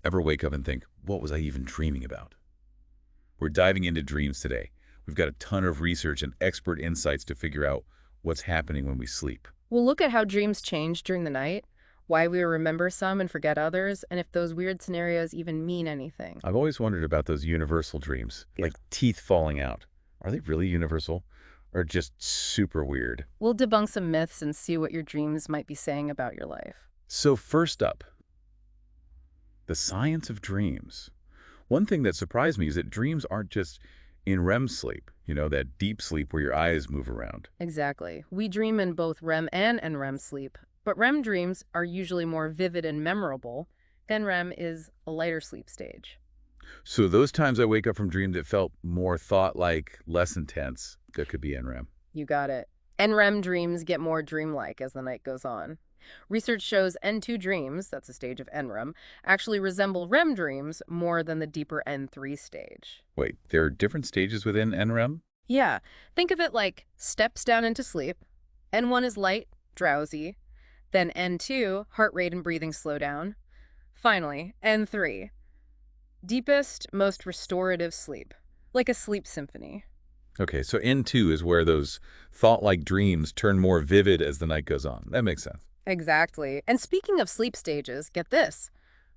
Ever wake up and think, what was I even dreaming about? We're diving into dreams today. We've got a ton of research and expert insights to figure out what's happening when we sleep. We'll look at how dreams change during the night, why we remember some and forget others, and if those weird scenarios even mean anything. I've always wondered about those universal dreams, Yeah. like teeth falling out. Are they really universal or just super weird? We'll debunk some myths and see what your dreams might be saying about your life. So first up, the science of dreams. One thing that surprised me is that dreams aren't just in REM sleep, that deep sleep where your eyes move around. Exactly. We dream in both REM and NREM sleep, but REM dreams are usually more vivid and memorable. NREM is a lighter sleep stage. So those times I wake up from dreams that felt more thought-like, less intense, that could be NREM. You got it. NREM dreams get more dreamlike as the night goes on. Research shows N2 dreams, that's a stage of NREM, actually resemble REM dreams more than the deeper N3 stage. Wait, there are different stages within NREM? Yeah, think of it like steps down into sleep. N1 is light, drowsy. Then N2, heart rate and breathing slow down. Finally, N3, deepest, most restorative sleep, like a sleep symphony. Okay, so N2 is where those thought-like dreams turn more vivid as the night goes on. That makes sense. Exactly. And speaking of sleep stages, get this.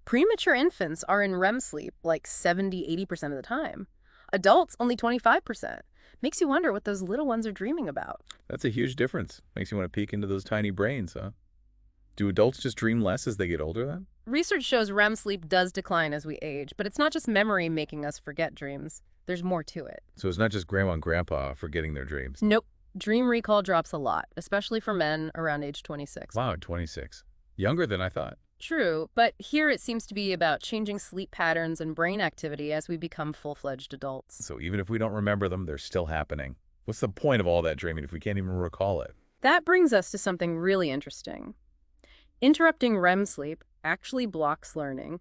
Premature infants are in REM sleep like 70–80% of the time. Adults, only 25%. Makes you wonder what those little ones are dreaming about. That's a huge difference. Makes you want to peek into those tiny brains, huh? Do adults just dream less as they get older then? Research shows REM sleep does decline as we age, but it's not just memory making us forget dreams. There's more to it. So it's not just grandma and grandpa forgetting their dreams. Nope. Dream recall drops a lot, especially for men around age 26. Wow, 26. Younger than I thought. True, but here it seems to be about changing sleep patterns and brain activity as we become full-fledged adults. So even if we don't remember them, they're still happening. What's the point of all that dreaming if we can't even recall it? That brings us to something really interesting. Interrupting REM sleep actually blocks learning,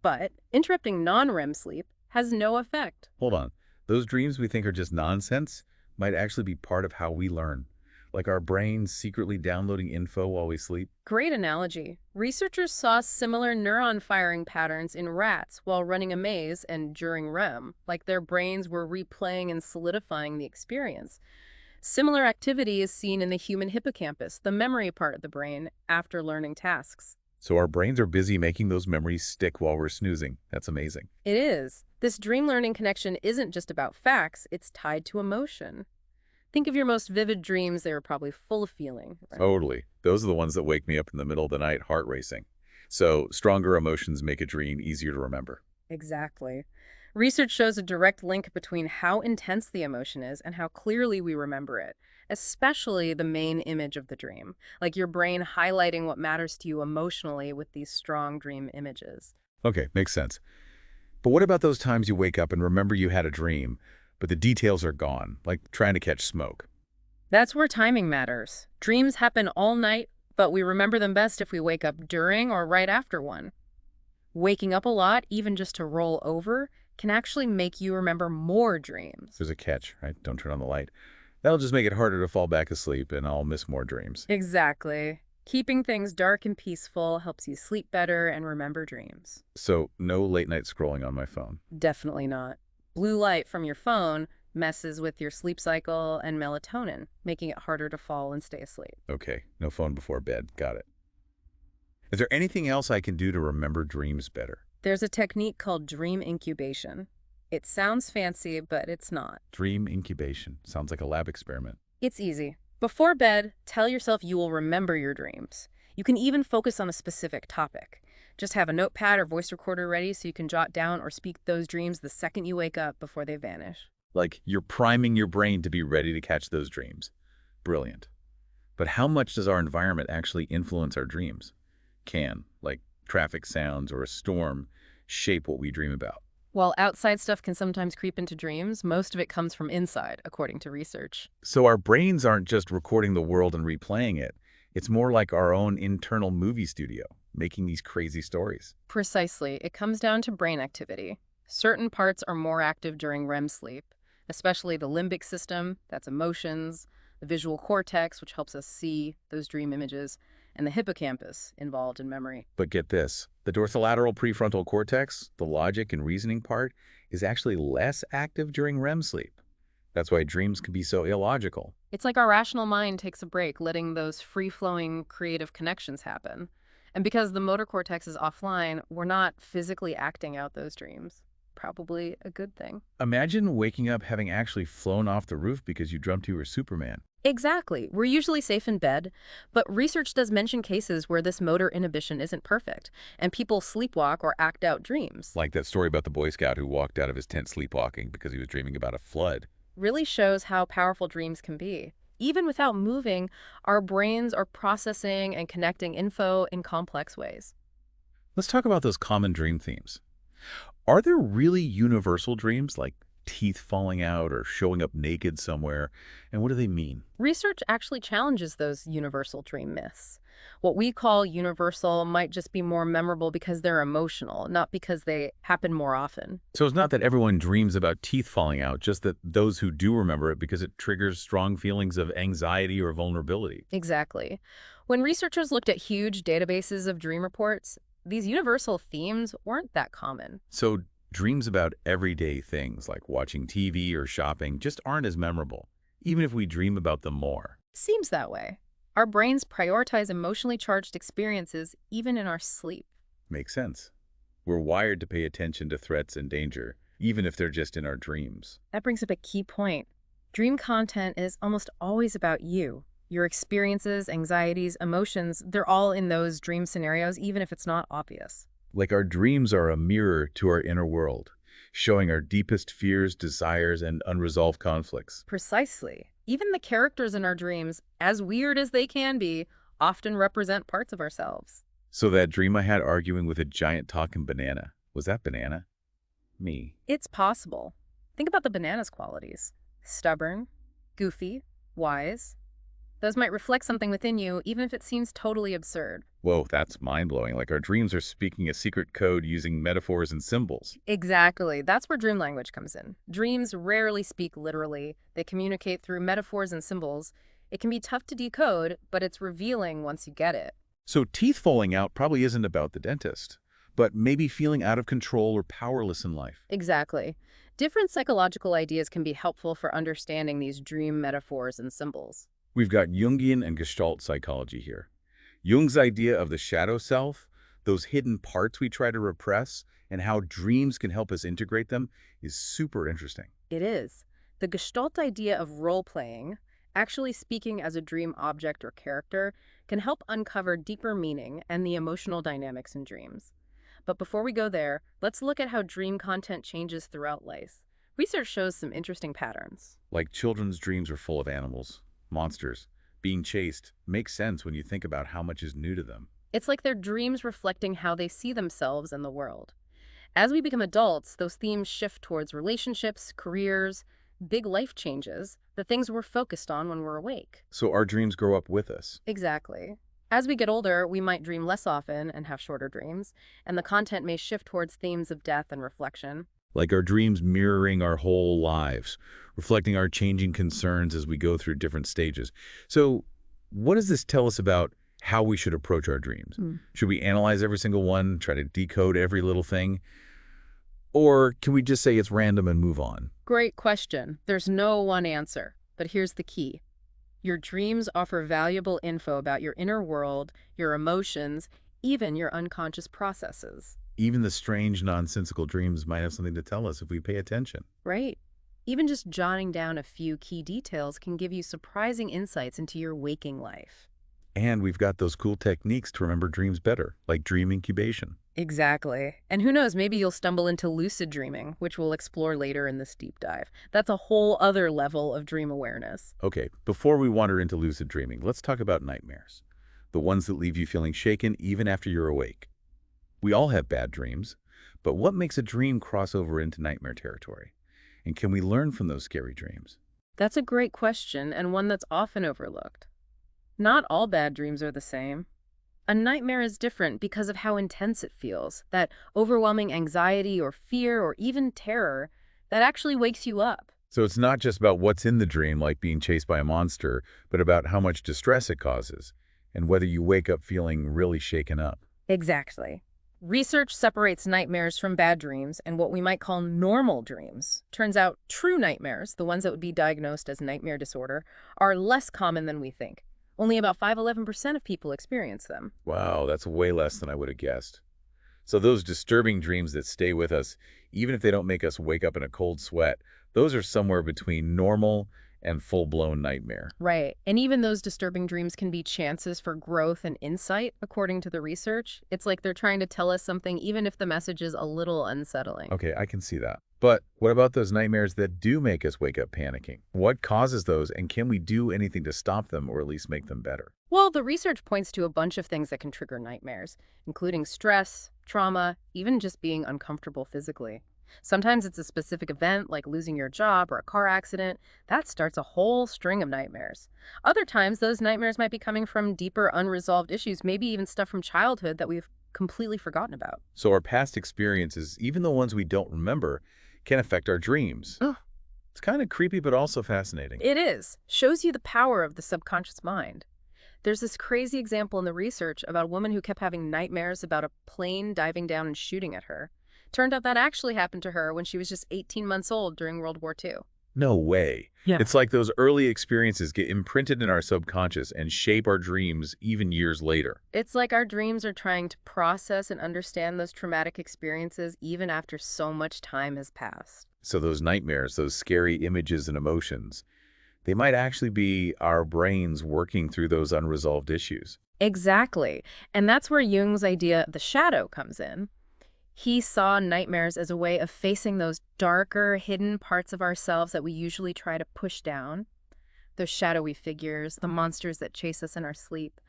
but interrupting non-REM sleep has no effect. Hold on. Those dreams we think are just nonsense might actually be part of how we learn. Like our brains secretly downloading info while we sleep. Great analogy. Researchers saw similar neuron firing patterns in rats while running a maze and during REM, like their brains were replaying and solidifying the experience. Similar activity is seen in the human hippocampus, the memory part of the brain, after learning tasks. So our brains are busy making those memories stick while we're snoozing. That's amazing. It is. This dream learning connection isn't just about facts, it's tied to emotion. Think of your most vivid dreams, they were probably full of feeling. Right? Totally. Those are the ones that wake me up in the middle of the night, heart racing. So stronger emotions make a dream easier to remember. Exactly. Research shows a direct link between how intense the emotion is and how clearly we remember it, especially the main image of the dream, like your brain highlighting what matters to you emotionally with these strong dream images. Okay, makes sense. But what about those times you wake up and remember you had a dream, but the details are gone, like trying to catch smoke? That's where timing matters. Dreams happen all night, but we remember them best if we wake up during or right after one. Waking up a lot, even just to roll over, can actually make you remember more dreams. There's a catch, right? Don't turn on the light. That'll just make it harder to fall back asleep, and I'll miss more dreams. Exactly. Keeping things dark and peaceful helps you sleep better and remember dreams. So no late night scrolling on my phone. Definitely not. Blue light from your phone messes with your sleep cycle and melatonin, making it harder to fall and stay asleep. Okay, no phone before bed. Got it. Is there anything else I can do to remember dreams better? There's a technique called dream incubation. It sounds fancy, but it's not. Dream incubation. Sounds like a lab experiment. It's easy. Before bed, tell yourself you will remember your dreams. You can even focus on a specific topic. Just have a notepad or voice recorder ready so you can jot down or speak those dreams the second you wake up before they vanish. Like you're priming your brain to be ready to catch those dreams. Brilliant. But how much does our environment actually influence our dreams? Like traffic sounds or a storm, shape what we dream about? While outside stuff can sometimes creep into dreams, most of it comes from inside, according to research. So our brains aren't just recording the world and replaying it. It's more like our own internal movie studio, making these crazy stories. Precisely. It comes down to brain activity. Certain parts are more active during REM sleep, especially the limbic system, that's emotions, the visual cortex, which helps us see those dream images, and the hippocampus, involved in memory. But get this, The dorsolateral prefrontal cortex, the logic and reasoning part, is actually less active during REM sleep. That's why dreams can be so illogical. It's like our rational mind takes a break, letting those free-flowing creative connections happen. And because the motor cortex is offline, we're not physically acting out those dreams. Probably a good thing. Imagine waking up having actually flown off the roof because you dreamt you were Superman. Exactly. We're usually safe in bed, but research does mention cases where this motor inhibition isn't perfect, and people sleepwalk or act out dreams. Like that story about the Boy Scout who walked out of his tent sleepwalking because he was dreaming about a flood. Really shows how powerful dreams can be. Even without moving, our brains are processing and connecting info in complex ways. Let's talk about those common dream themes. Are there really universal dreams like teeth falling out or showing up naked somewhere? And what do they mean? Research actually challenges those universal dream myths. What we call universal might just be more memorable because they're emotional, not because they happen more often. So it's not that everyone dreams about teeth falling out, just that those who do remember it because it triggers strong feelings of anxiety or vulnerability. Exactly. When researchers looked at huge databases of dream reports, these universal themes weren't that common. So dreams about everyday things like watching TV or shopping just aren't as memorable, even if we dream about them more. Seems that way. Our brains prioritize emotionally charged experiences even in our sleep. Makes sense. We're wired to pay attention to threats and danger, even if they're just in our dreams. That brings up a key point. Dream content is almost always about you. Your experiences, anxieties, emotions, they're all in those dream scenarios, even if it's not obvious. Like our dreams are a mirror to our inner world, showing our deepest fears, desires, and unresolved conflicts. Precisely. Even the characters in our dreams, as weird as they can be, often represent parts of ourselves. So that dream I had arguing with a giant talking banana, was that banana? Me. It's possible. Think about the banana's qualities. Stubborn, goofy, wise. Those might reflect something within you, even if it seems totally absurd. Whoa, that's mind-blowing. Like our dreams are speaking a secret code using metaphors and symbols. Exactly. That's where dream language comes in. Dreams rarely speak literally. They communicate through metaphors and symbols. It can be tough to decode, but it's revealing once you get it. So teeth falling out probably isn't about the dentist, but maybe feeling out of control or powerless in life. Exactly. Different psychological ideas can be helpful for understanding these dream metaphors and symbols. We've got Jungian and Gestalt psychology here. Jung's idea of the shadow self, those hidden parts we try to repress, and how dreams can help us integrate them is super interesting. It is. The Gestalt idea of role-playing, actually speaking as a dream object or character, can help uncover deeper meaning and the emotional dynamics in dreams. But before we go there, let's look at how dream content changes throughout life. Research shows some interesting patterns. Like children's dreams are full of animals, monsters, being chased makes sense when you think about how much is new to them. It's like their dreams reflecting how they see themselves and the world. As we become adults, those themes shift towards relationships, careers, big life changes, the things we're focused on when we're awake. So our dreams grow up with us. Exactly. As we get older, we might dream less often and have shorter dreams, and the content may shift towards themes of death and reflection. Like our dreams mirroring our whole lives, reflecting our changing concerns as we go through different stages. So what does this tell us about how we should approach our dreams? Should we analyze every single one, try to decode every little thing? Or can we just say it's random and move on? Great question. There's no one answer, but here's the key. Your dreams offer valuable info about your inner world, your emotions, even your unconscious processes. Even the strange, nonsensical dreams might have something to tell us if we pay attention. Right. Even just jotting down a few key details can give you surprising insights into your waking life. And we've got those cool techniques to remember dreams better, like dream incubation. Exactly. And who knows, maybe you'll stumble into lucid dreaming, which we'll explore later in this deep dive. That's a whole other level of dream awareness. Okay, before we wander into lucid dreaming, let's talk about nightmares. The ones that leave you feeling shaken even after you're awake. We all have bad dreams, but what makes a dream cross over into nightmare territory? And can we learn from those scary dreams? That's a great question, and one that's often overlooked. Not all bad dreams are the same. A nightmare is different because of how intense it feels, that overwhelming anxiety or fear or even terror that actually wakes you up. So it's not just about what's in the dream, like being chased by a monster, but about how much distress it causes, and whether you wake up feeling really shaken up. Exactly. Research separates nightmares from bad dreams and what we might call normal dreams. Turns out true nightmares, the ones that would be diagnosed as nightmare disorder, are less common than we think. Only about 5–11% of people experience them. Wow, that's way less than I would have guessed. So those disturbing dreams that stay with us, even if they don't make us wake up in a cold sweat, those are somewhere between normal and full-blown nightmare. Right. And even those disturbing dreams can be chances for growth and insight, according to the research. It's like they're trying to tell us something, even if the message is a little unsettling. Okay, I can see that. But what about those nightmares that do make us wake up panicking? What causes those, and can we do anything to stop them or at least make them better? Well, the research points to a bunch of things that can trigger nightmares, including stress, trauma, even just being uncomfortable physically. Sometimes it's a specific event like losing your job or a car accident. That starts a whole string of nightmares. Other times, those nightmares might be coming from deeper unresolved issues, maybe even stuff from childhood that we've completely forgotten about. So our past experiences, even the ones we don't remember, can affect our dreams. Ugh. It's kind of creepy, but also fascinating. It is. Shows you the power of the subconscious mind. There's this crazy example in the research about a woman who kept having nightmares about a plane diving down and shooting at her. Turned out that actually happened to her when she was just 18 months old during World War II. No way. Yeah. It's like those early experiences get imprinted in our subconscious and shape our dreams even years later. It's like our dreams are trying to process and understand those traumatic experiences even after so much time has passed. So those nightmares, those scary images and emotions, they might actually be our brains working through those unresolved issues. Exactly. And that's where Jung's idea of the shadow comes in. He saw nightmares as a way of facing those darker, hidden parts of ourselves that we usually try to push down. Those shadowy figures, the monsters that chase us in our sleep.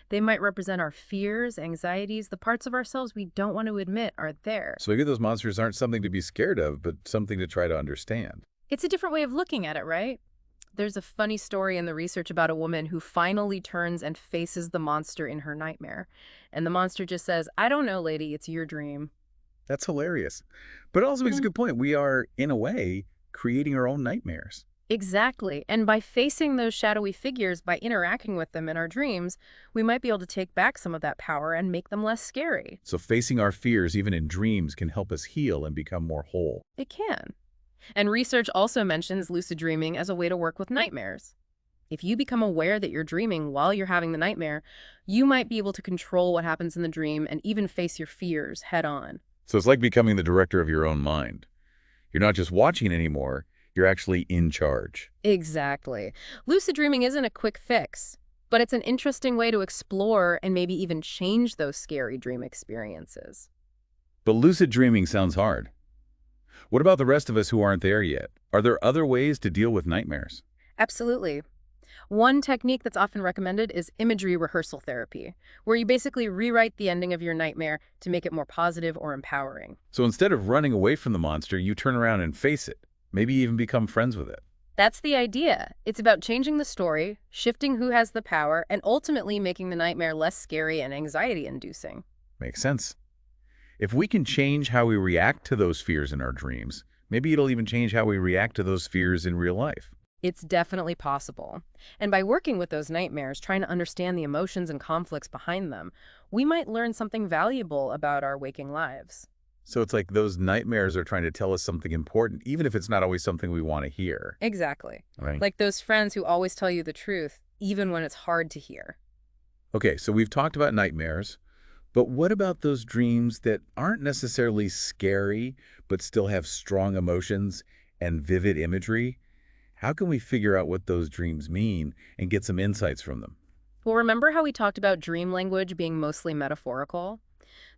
They might represent our fears, anxieties, the parts of ourselves we don't want to admit are there. So maybe those monsters aren't something to be scared of, but something to try to understand. It's a different way of looking at it, right? There's a funny story in the research about a woman who finally turns and faces the monster in her nightmare. And the monster just says, "I don't know, lady, it's your dream." That's hilarious. But it also makes a good point. We are, in a way, creating our own nightmares. Exactly. And by facing those shadowy figures, by interacting with them in our dreams, we might be able to take back some of that power and make them less scary. So facing our fears, even in dreams, can help us heal and become more whole. It can. And research also mentions lucid dreaming as a way to work with nightmares. If you become aware that you're dreaming while you're having the nightmare, you might be able to control what happens in the dream and even face your fears head on. So it's like becoming the director of your own mind. You're not just watching anymore, you're actually in charge. Exactly. Lucid dreaming isn't a quick fix, but it's an interesting way to explore and maybe even change those scary dream experiences. But lucid dreaming sounds hard. What about the rest of us who aren't there yet? Are there other ways to deal with nightmares? Absolutely. One technique that's often recommended is imagery rehearsal therapy, where you basically rewrite the ending of your nightmare to make it more positive or empowering. So instead of running away from the monster, you turn around and face it. Maybe even become friends with it. That's the idea. It's about changing the story, shifting who has the power, and ultimately making the nightmare less scary and anxiety-inducing. Makes sense. If we can change how we react to those fears in our dreams, maybe it'll even change how we react to those fears in real life. It's definitely possible. And by working with those nightmares, trying to understand the emotions and conflicts behind them, we might learn something valuable about our waking lives. So it's like those nightmares are trying to tell us something important, even if it's not always something we want to hear. Exactly. Right? Like those friends who always tell you the truth, even when it's hard to hear. Okay, so we've talked about nightmares, but what about those dreams that aren't necessarily scary, but still have strong emotions and vivid imagery? How can we figure out what those dreams mean and get some insights from them? Well, remember how we talked about dream language being mostly metaphorical?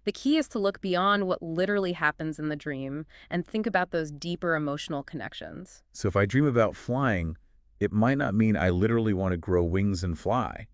The key is to look beyond what literally happens in the dream and think about those deeper emotional connections. So if I dream about flying, it might not mean I literally want to grow wings and fly.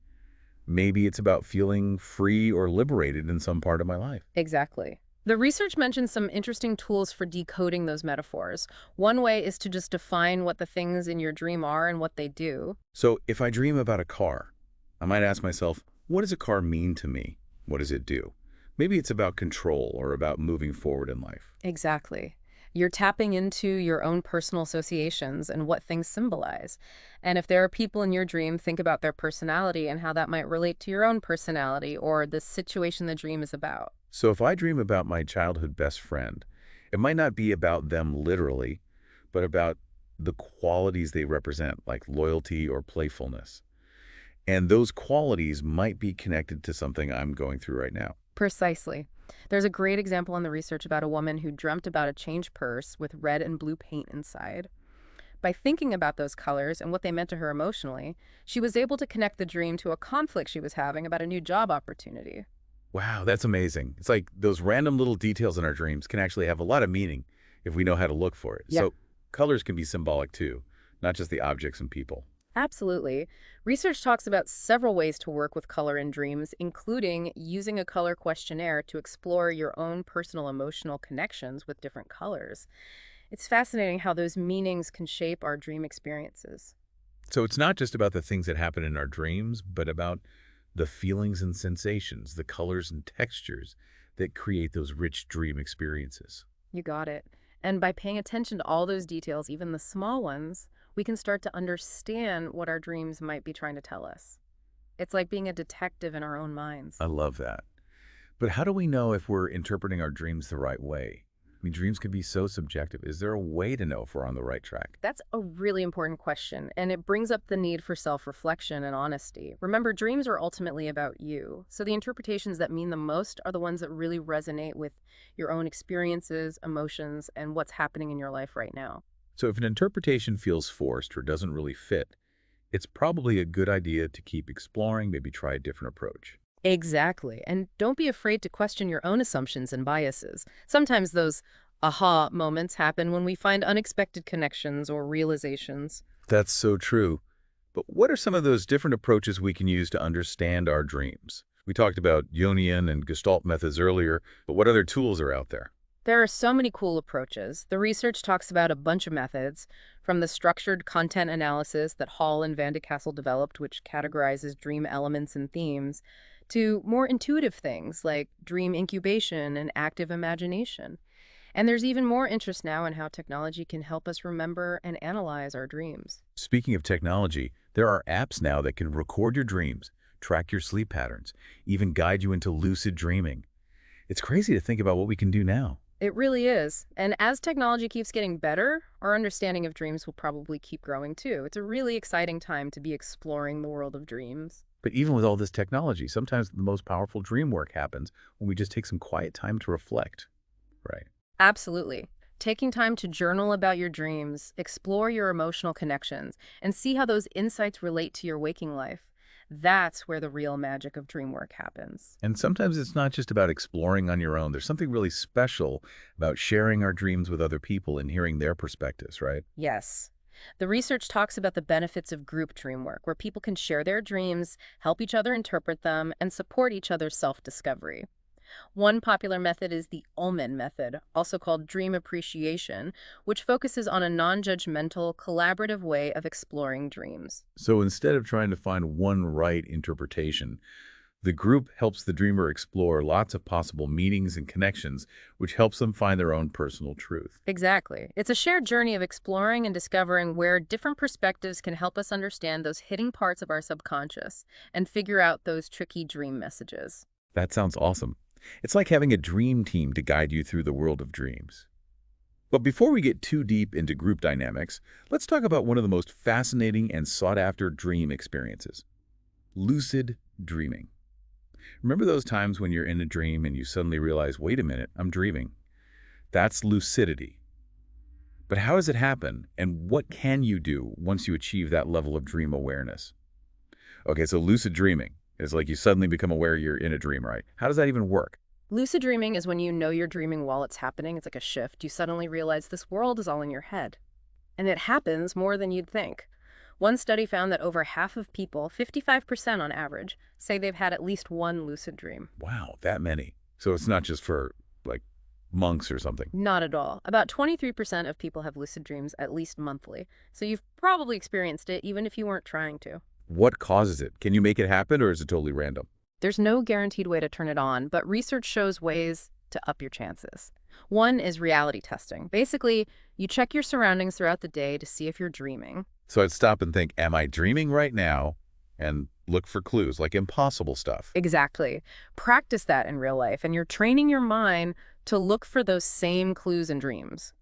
Maybe it's about feeling free or liberated in some part of my life. Exactly. The research mentions some interesting tools for decoding those metaphors. One way is to just define what the things in your dream are and what they do. So if I dream about a car, I might ask myself, what does a car mean to me? What does it do? Maybe it's about control or about moving forward in life. Exactly. You're tapping into your own personal associations and what things symbolize. And if there are people in your dream, think about their personality and how that might relate to your own personality or the situation the dream is about. So if I dream about my childhood best friend, it might not be about them literally, but about the qualities they represent, like loyalty or playfulness. And those qualities might be connected to something I'm going through right now. Precisely. There's a great example in the research about a woman who dreamt about a change purse with red and blue paint inside. By thinking about those colors and what they meant to her emotionally, she was able to connect the dream to a conflict she was having about a new job opportunity. Wow, that's amazing. It's like those random little details in our dreams can actually have a lot of meaning if we know how to look for it. Yeah. So colors can be symbolic too, not just the objects and people. Absolutely. Research talks about several ways to work with color in dreams, including using a color questionnaire to explore your own personal emotional connections with different colors. It's fascinating how those meanings can shape our dream experiences. So it's not just about the things that happen in our dreams, but about the feelings and sensations, the colors and textures that create those rich dream experiences. You got it. And by paying attention to all those details, even the small ones, we can start to understand what our dreams might be trying to tell us. It's like being a detective in our own minds. I love that. But how do we know if we're interpreting our dreams the right way? I mean, dreams can be so subjective. Is there a way to know if we're on the right track? That's a really important question, and it brings up the need for self-reflection and honesty. Remember, dreams are ultimately about you, so the interpretations that mean the most are the ones that really resonate with your own experiences, emotions, and what's happening in your life right now. So if an interpretation feels forced or doesn't really fit, it's probably a good idea to keep exploring, maybe try a different approach. Exactly. And don't be afraid to question your own assumptions and biases. Sometimes those aha moments happen when we find unexpected connections or realizations. That's so true. But what are some of those different approaches we can use to understand our dreams? We talked about Jungian and Gestalt methods earlier, but what other tools are out there? There are so many cool approaches. The research talks about a bunch of methods, from the structured content analysis that Hall and Van de Kassel developed, which categorizes dream elements and themes, to more intuitive things like dream incubation and active imagination. And there's even more interest now in how technology can help us remember and analyze our dreams. Speaking of technology, there are apps now that can record your dreams, track your sleep patterns, even guide you into lucid dreaming. It's crazy to think about what we can do now. It really is. And as technology keeps getting better, our understanding of dreams will probably keep growing too. It's a really exciting time to be exploring the world of dreams. But even with all this technology, sometimes the most powerful dream work happens when we just take some quiet time to reflect. Right. Absolutely. Taking time to journal about your dreams, explore your emotional connections, and see how those insights relate to your waking life. That's where the real magic of dream work happens. And sometimes it's not just about exploring on your own. There's something really special about sharing our dreams with other people and hearing their perspectives, right? Yes. The research talks about the benefits of group dream work, where people can share their dreams, help each other interpret them, and support each other's self-discovery. One popular method is the Ullman method, also called dream appreciation, which focuses on a non-judgmental, collaborative way of exploring dreams. So instead of trying to find one right interpretation, the group helps the dreamer explore lots of possible meanings and connections, which helps them find their own personal truth. Exactly. It's a shared journey of exploring and discovering where different perspectives can help us understand those hidden parts of our subconscious and figure out those tricky dream messages. That sounds awesome. It's like having a dream team to guide you through the world of dreams. But before we get too deep into group dynamics, let's talk about one of the most fascinating and sought-after dream experiences: lucid dreaming. Remember those times when you're in a dream and you suddenly realize, wait a minute, I'm dreaming? That's lucidity. But how does it happen, and what can you do once you achieve that level of dream awareness? Okay, so lucid dreaming is like you suddenly become aware you're in a dream, right? How does that even work? Lucid dreaming is when you know you're dreaming while it's happening. It's like a shift. You suddenly realize this world is all in your head. And it happens more than you'd think. One study found that over half of people, 55% on average, say they've had at least one lucid dream. Wow, that many. So it's not just for, like, monks or something. Not at all. About 23% of people have lucid dreams at least monthly. So you've probably experienced it even if you weren't trying to. What causes it? Can you make it happen, or is it totally random? There's no guaranteed way to turn it on, but research shows ways to up your chances. One is reality testing. Basically, you check your surroundings throughout the day to see if you're dreaming. So I'd stop and think, am I dreaming right now? And look for clues, like impossible stuff. Exactly. Practice that in real life, and you're training your mind to look for those same clues in dreams.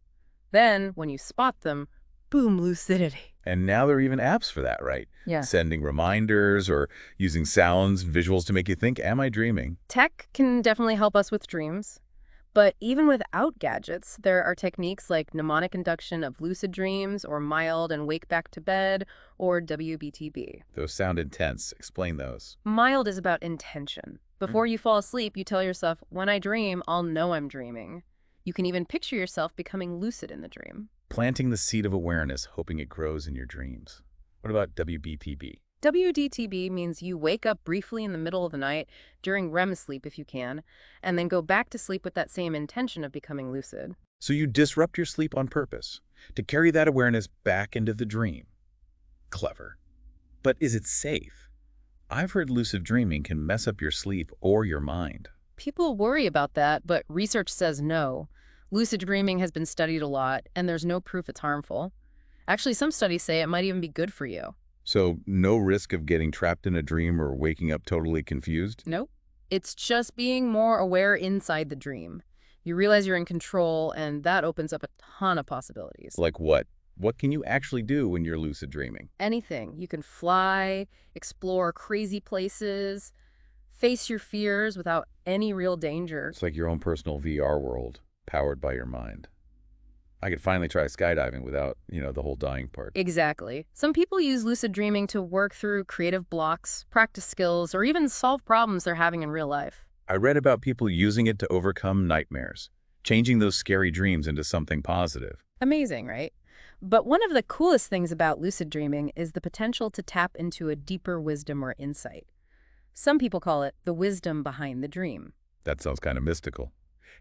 Then, when you spot them, boom, lucidity. And now there are even apps for that, right? Yeah. Sending reminders or using sounds, visuals to make you think, am I dreaming? Tech can definitely help us with dreams. But even without gadgets, there are techniques like mnemonic induction of lucid dreams or mild and wake back to bed or WBTB. Those sound intense. Explain those. Mild is about intention. Before you fall asleep, you tell yourself, when I dream, I'll know I'm dreaming. You can even picture yourself becoming lucid in the dream. Planting the seed of awareness, hoping it grows in your dreams. What about WBTB? WDTB means you wake up briefly in the middle of the night during REM sleep if you can, and then go back to sleep with that same intention of becoming lucid. So you disrupt your sleep on purpose to carry that awareness back into the dream. Clever. But is it safe? I've heard lucid dreaming can mess up your sleep or your mind. People worry about that, but research says no. Lucid dreaming has been studied a lot, and there's no proof it's harmful. Actually, some studies say it might even be good for you. So no risk of getting trapped in a dream or waking up totally confused? Nope. It's just being more aware inside the dream. You realize you're in control, and that opens up a ton of possibilities. Like what? What can you actually do when you're lucid dreaming? Anything. You can fly, explore crazy places, face your fears without any real danger. It's like your own personal VR world, powered by your mind. I could finally try skydiving without, the whole dying part. Exactly. Some people use lucid dreaming to work through creative blocks, practice skills, or even solve problems they're having in real life. I read about people using it to overcome nightmares, changing those scary dreams into something positive. Amazing, right? But one of the coolest things about lucid dreaming is the potential to tap into a deeper wisdom or insight. Some people call it the wisdom behind the dream. That sounds kind of mystical.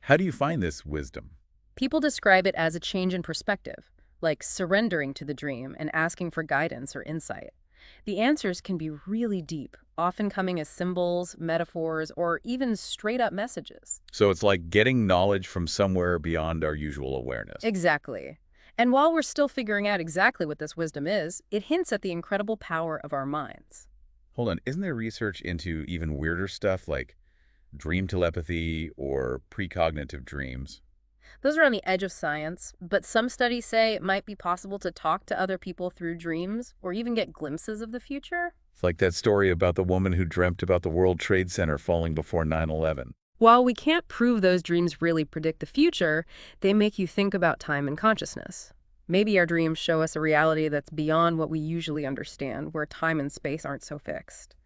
How do you find this wisdom? People describe it as a change in perspective, like surrendering to the dream and asking for guidance or insight. The answers can be really deep, often coming as symbols, metaphors, or even straight-up messages. So it's like getting knowledge from somewhere beyond our usual awareness. Exactly. And while we're still figuring out exactly what this wisdom is, it hints at the incredible power of our minds. Hold on, isn't there research into even weirder stuff like dream telepathy or precognitive dreams? Those are on the edge of science, but some studies say it might be possible to talk to other people through dreams or even get glimpses of the future. It's like that story about the woman who dreamt about the World Trade Center falling before 9/11. While we can't prove those dreams really predict the future, they make you think about time and consciousness. Maybe our dreams show us a reality that's beyond what we usually understand, where time and space aren't so fixed.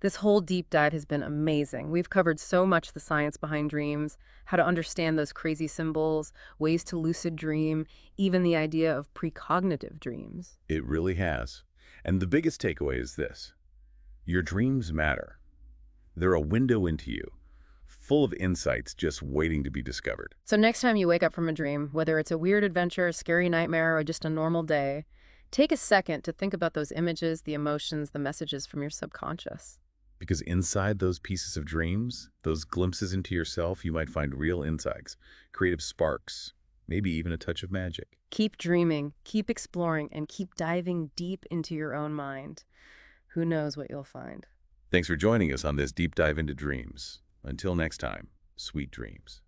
This whole deep dive has been amazing. We've covered so much the science behind dreams, how to understand those crazy symbols, ways to lucid dream, even the idea of precognitive dreams. It really has. And the biggest takeaway is this. Your dreams matter. They're a window into you, full of insights just waiting to be discovered. So next time you wake up from a dream, whether it's a weird adventure, a scary nightmare, or just a normal day, take a second to think about those images, the emotions, the messages from your subconscious. Because inside those pieces of dreams, those glimpses into yourself, you might find real insights, creative sparks, maybe even a touch of magic. Keep dreaming, keep exploring, and keep diving deep into your own mind. Who knows what you'll find? Thanks for joining us on this deep dive into dreams. Until next time, sweet dreams.